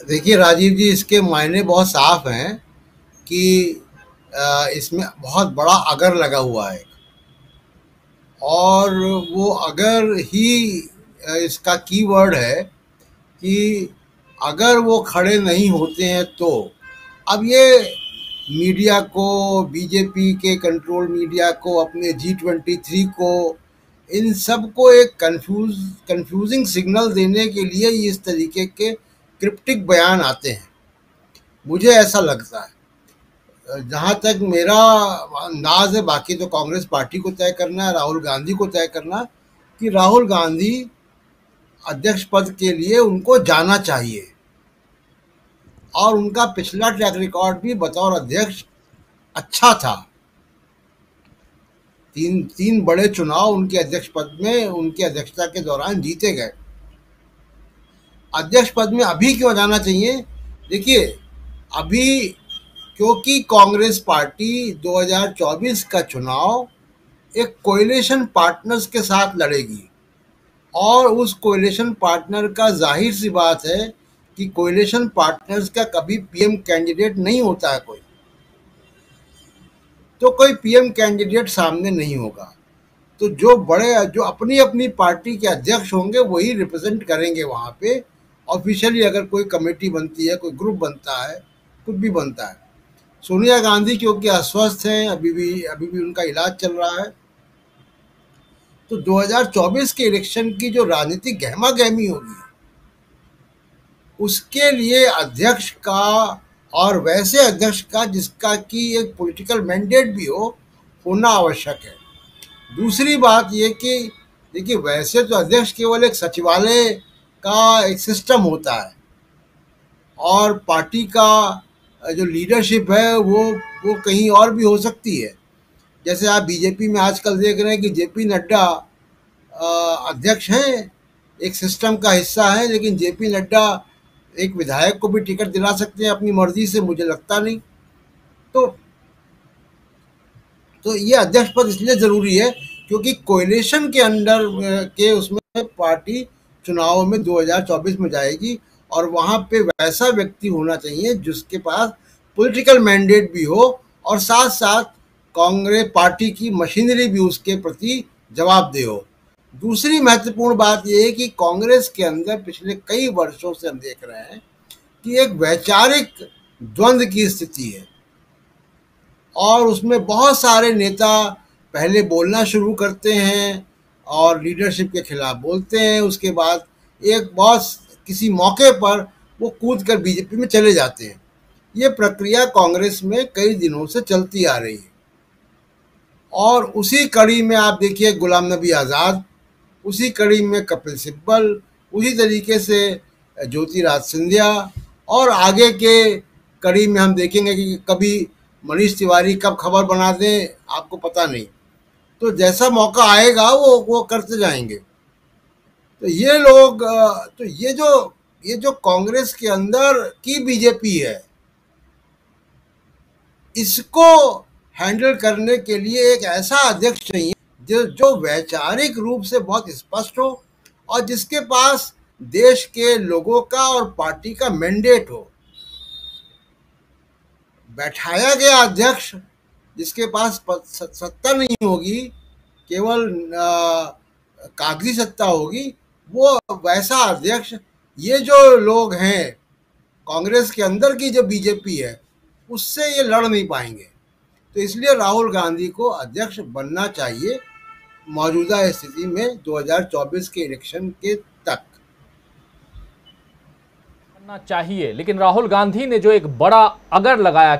देखिए राजीव जी, इसके मायने बहुत साफ हैं कि इसमें बहुत बड़ा अगर लगा हुआ है और वो अगर ही इसका कीवर्ड है कि अगर वो खड़े नहीं होते हैं तो अब ये मीडिया को, बीजेपी के कंट्रोल मीडिया को, अपने G23 को, इन सब को एक कंफ्यूजिंग सिग्नल देने के लिए इस तरीके के क्रिप्टिक बयान आते हैं। मुझे ऐसा लगता है, जहाँ तक मेरा अंदाज है, बाकी तो कांग्रेस पार्टी को तय करना है, राहुल गांधी को तय करना, कि राहुल गांधी अध्यक्ष पद के लिए उनको जाना चाहिए। और उनका पिछला ट्रैक रिकॉर्ड भी बतौर अध्यक्ष अच्छा था। तीन तीन बड़े चुनाव उनके अध्यक्ष पद में, उनकी अध्यक्षता के दौरान जीते गए। अध्यक्ष पद में अभी क्यों जाना चाहिए? देखिए, अभी क्योंकि कांग्रेस पार्टी 2024 का चुनाव एक कोएलिशन पार्टनर्स के साथ लड़ेगी और उस कोएलिशन पार्टनर का, जाहिर सी बात है कि कोएलिशन पार्टनर्स का कभी पीएम कैंडिडेट नहीं होता है कोई, तो कोई पीएम कैंडिडेट सामने नहीं होगा। तो जो अपनी अपनी पार्टी के अध्यक्ष होंगे वही रिप्रेजेंट करेंगे वहाँ पे। ऑफिशियली अगर कोई कमेटी बनती है, कोई ग्रुप बनता है, कुछ भी बनता है। सोनिया गांधी क्योंकि अस्वस्थ हैं, अभी भी उनका इलाज चल रहा है, तो 2024 के इलेक्शन की जो राजनीतिक गहमा गहमी होगी उसके लिए अध्यक्ष का, और वैसे अध्यक्ष का जिसका कि एक पॉलिटिकल मैंडेट भी होना आवश्यक है। दूसरी बात ये कि देखिए, वैसे तो अध्यक्ष केवल एक सचिवालय का एक सिस्टम होता है और पार्टी का जो लीडरशिप है वो कहीं और भी हो सकती है। जैसे आप बीजेपी में आजकल देख रहे हैं कि जेपी नड्डा अध्यक्ष हैं, एक सिस्टम का हिस्सा है, लेकिन जेपी नड्डा एक विधायक को भी टिकट दिला सकते हैं अपनी मर्जी से, मुझे लगता नहीं। तो ये अध्यक्ष पद इसलिए ज़रूरी है क्योंकि कोएलिशन के अंडर के उसमें पार्टी चुनाव में 2024 में जाएगी और वहाँ पे वैसा व्यक्ति होना चाहिए जिसके पास पॉलिटिकल मैंडेट भी हो और साथ साथ कांग्रेस पार्टी की मशीनरी भी उसके प्रति जवाबदेह हो। दूसरी महत्वपूर्ण बात यह है कि कांग्रेस के अंदर पिछले कई वर्षों से हम देख रहे हैं कि एक वैचारिक द्वंद्व की स्थिति है और उसमें बहुत सारे नेता पहले बोलना शुरू करते हैं और लीडरशिप के खिलाफ बोलते हैं, उसके बाद एक बॉस किसी मौके पर वो कूद कर बीजेपी में चले जाते हैं। ये प्रक्रिया कांग्रेस में कई दिनों से चलती आ रही है और उसी कड़ी में आप देखिए गुलाम नबी आज़ाद, उसी कड़ी में कपिल सिब्बल, उसी तरीके से ज्योतिराज सिंधिया, और आगे के कड़ी में हम देखेंगे कि कभी मनीष तिवारी कब खबर बना दें आपको पता नहीं। तो जैसा मौका आएगा वो करते जाएंगे। तो ये लोग, तो ये जो कांग्रेस के अंदर की बीजेपी है, इसको हैंडल करने के लिए एक ऐसा अध्यक्ष चाहिए जो वैचारिक रूप से बहुत स्पष्ट हो और जिसके पास देश के लोगों का और पार्टी का मैंडेट हो। बैठाया गया अध्यक्ष जिसके पास सत्ता नहीं होगी, केवल कागजी सत्ता होगी, वो वैसा अध्यक्ष, ये जो लोग हैं कांग्रेस के अंदर की जो बीजेपी है उससे ये लड़ नहीं पाएंगे। तो इसलिए राहुल गांधी को अध्यक्ष बनना चाहिए मौजूदा स्थिति में 2024 के इलेक्शन के तक बनना चाहिए। लेकिन राहुल गांधी ने जो एक बड़ा अगर लगाया